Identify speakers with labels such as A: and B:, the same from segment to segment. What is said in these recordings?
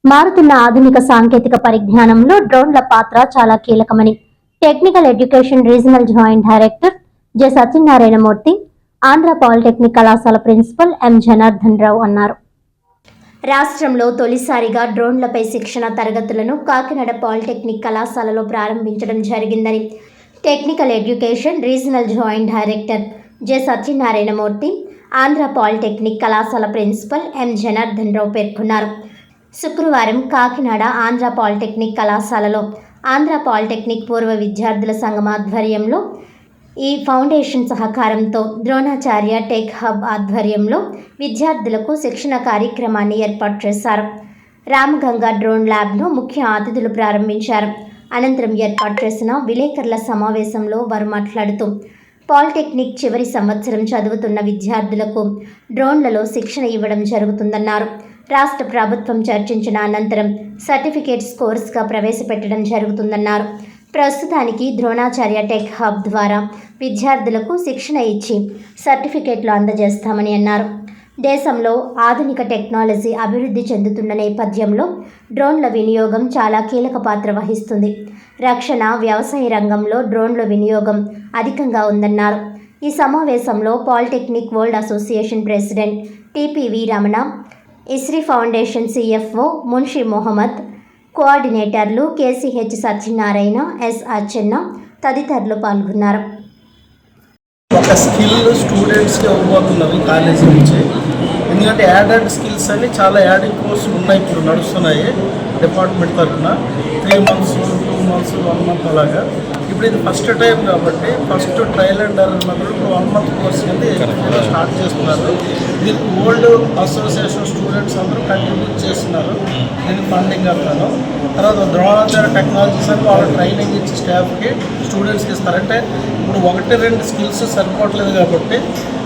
A: మారుతున్న ఆధునిక సాంకేతిక పరిజ్ఞానంలో డ్రోన్ల పాత్ర చాలా కీలకమని technical education regional joint director J Satyanarayana Murthy, Andhra polytechnic కళాశాల ప్రిన్సిపల్ ఎం జనార్దన్ రావు అన్నారు. రాష్ట్రంలో తొలిసారిగా డ్రోన్లపై శిక్షణ తరగతులను కాకినాడ పాలిటెక్నిక్ కళాశాలలో ప్రారంభించడం జరిగిందని technical education regional joint director J Satyanarayana Murthy, Andhra polytechnic కళాశాల ప్రిన్సిపల్ ఎం జనార్దన్ రావు పేర్కొన్నారు. శుక్రవారం కాకినాడ ఆంధ్ర పాలిటెక్నిక్ కళాశాలలో ఆంధ్ర పాలిటెక్నిక్ పూర్వ విద్యార్థుల సంఘం ఆధ్వర్యంలో ఈ ఫౌండేషన్ సహకారంతో ద్రోణాచార్య టెక్ హబ్ ఆధ్వర్యంలో విద్యార్థులకు శిక్షణ కార్యక్రమాన్ని ఏర్పాటు చేశారు. రామగంగా డ్రోన్ ల్యాబ్ను ముఖ్య అతిథులు ప్రారంభించారు. అనంతరం ఏర్పాటు చేసిన విలేకరుల సమావేశంలో వారు మాట్లాడుతూ పాలిటెక్నిక్ చివరి సంవత్సరం చదువుతున్న విద్యార్థులకు డ్రోన్లలో శిక్షణ ఇవ్వడం జరుగుతుందన్నారు. రాష్ట్ర ప్రభుత్వం చర్చించిన అనంతరం సర్టిఫికేట్స్ కోర్సుగా ప్రవేశపెట్టడం జరుగుతుందన్నారు. ప్రస్తుతానికి ద్రోణాచార్య టెక్ హబ్ ద్వారా విద్యార్థులకు శిక్షణ ఇచ్చి సర్టిఫికేట్లు అందజేస్తామని అన్నారు. దేశంలో ఆధునిక టెక్నాలజీ అభివృద్ధి చెందుతున్న నేపథ్యంలో డ్రోన్ల వినియోగం చాలా కీలక పాత్ర వహిస్తుంది. రక్షణ, వ్యవసాయ రంగంలో డ్రోన్ల వినియోగం అధికంగా ఉందన్నారు. ఈ సమావేశంలో polytechnic world association president TPV Ramana, ఇస్రీ ఫౌండేషన్ సిఎఫ్ఓ మున్షి మొహమ్మద్, కోఆర్డినేటర్లు కేసీహెచ్ సత్యనారాయణ, ఎస్ అచ్చెన్న తదితరులు పాల్గొన్నారు.
B: ఒక స్కిల్ స్టూడెంట్స్కి ఇవ్వబోతున్నవి కాలేజీ నుంచి. ఎందుకంటే యాడెడ్ స్కిల్స్ అని చాలా యాడింగ్ కోర్సులు ఉన్నాయి, ఇప్పుడు నడుస్తున్నాయి డిపార్ట్మెంట్ తరఫున. 3 months, 2 months, 1 month అలాగా. ఇప్పుడు ఇది ఫస్ట్ టైం కాబట్టి ఫస్ట్ ట్రయల్ అండ్ ఎర్రర్ ఉన్నప్పుడు ఇప్పుడు 1 month కోర్స్ కింద స్టార్ట్ చేస్తున్నారు. దీనికి ఓల్డ్ అసోసియేషన్ స్టూడెంట్స్ అందరూ కంట్రిబ్యూట్ చేస్తున్నారు. దీనికి ఫండింగ్ అంటాను. తర్వాత ద్రోణాచార్య టెక్నాలజీస్ అని వాళ్ళు ట్రైనింగ్ ఇచ్చి స్టాఫ్కి స్టూడెంట్స్కి ఇస్తారంటే ఇప్పుడు 1-2 స్కిల్స్ సరిపోవట్లేదు కాబట్టి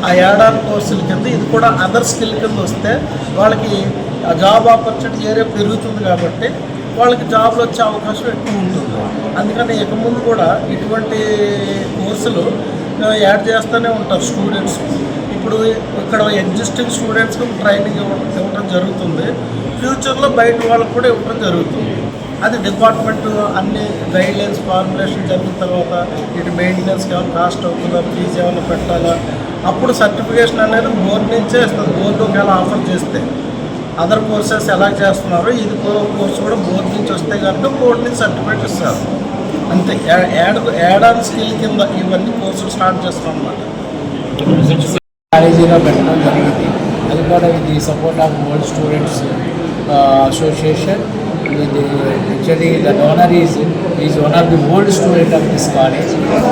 B: ఆ యాడాన్ కోర్సుల కింద ఇది కూడా అదర్ స్కిల్ కింద వస్తే వాళ్ళకి జాబ్ ఆపర్చునిటీ ఏరియా పెరుగుతుంది కాబట్టి వాళ్ళకి జాబ్లు వచ్చే అవకాశం ఎక్కువ ఉంటుంది. అందుకని ఇక ముందు కూడా ఇటువంటి కోర్సులు యాడ్ చేస్తూనే ఉంటారు స్టూడెంట్స్. ఇప్పుడు ఇక్కడ ఎగ్జిస్టింగ్ స్టూడెంట్స్కి ట్రైనింగ్ ఇవ్వడం జరుగుతుంది. ఫ్యూచర్లో బయట వాళ్ళకు కూడా ఇవ్వడం జరుగుతుంది. అది డిపార్ట్మెంట్ అన్ని గైడ్లైన్స్ ఫార్ములేషన్ జరిగిన తర్వాత ఇటు మెయింటెనెన్స్కి ఏమైనా కాస్ట్ అవుతుందా, ఫీజు ఏమైనా పెట్టాలా, అప్పుడు సర్టిఫికేషన్ అనేది బోర్డు నుంచే ఇస్తుంది. బోర్డు ఒకవేళ ఆఫర్ చేస్తే అదర్ కోర్సెస్ ఎలా చేస్తున్నారో ఇది కోర్సు కూడా బోర్డు నుంచి వస్తే కనుక బోర్డు నుంచి సర్టిఫికేట్ ఇస్తారు. అంతే. యాడ్ ఆన్ స్కిల్ కింద ఇవన్నీ కోర్సులు స్టార్ట్ చేస్తాం అన్నమాట.
C: కాలేజీలో పెట్టడం జరిగింది. అది కూడా with the support of world students association. Actually the donor is one of the old student of this college,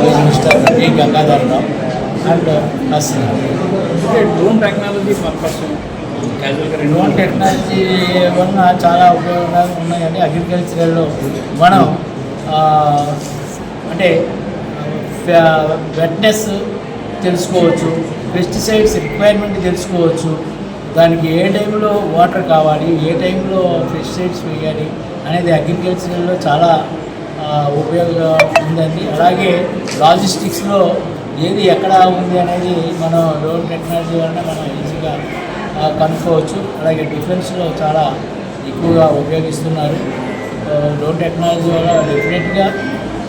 C: is Mr. P. Gangadhar Rao and us.
D: Drone technology purpose
C: drone technology వలన చాలా ఉపయోగాలు ఉన్నాయండి. అగ్రికల్చరల్లో మనం అంటే wetness తెలుసుకోవచ్చు, pesticides requirement తెలుసుకోవచ్చు, దానికి ఏ టైంలో వాటర్ కావాలి, ఏ టైంలో పెస్టిసైడ్స్ వేయాలి అనేది అగ్రికల్చర్లో చాలా ఉపయోగంగా ఉందండి. అలాగే లాజిస్టిక్స్లో ఏది ఎక్కడ ఉంది అనేది మనం డ్రోన్ టెక్నాలజీ వలన మనం ఈజీగా కనుక్కోవచ్చు. అలాగే డిఫెన్స్లో చాలా ఎక్కువగా ఉపయోగిస్తున్నారు. డ్రోన్ టెక్నాలజీ వల్ల డెఫినెట్గా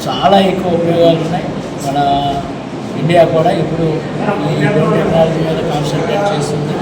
C: చాలా ఎక్కువ ఉపయోగాలు ఉన్నాయి. మన ఇండియా కూడా ఇప్పుడు ఈ డ్రోన్ టెక్నాలజీ మీద కాన్సన్ట్రేట్ చేస్తుంది.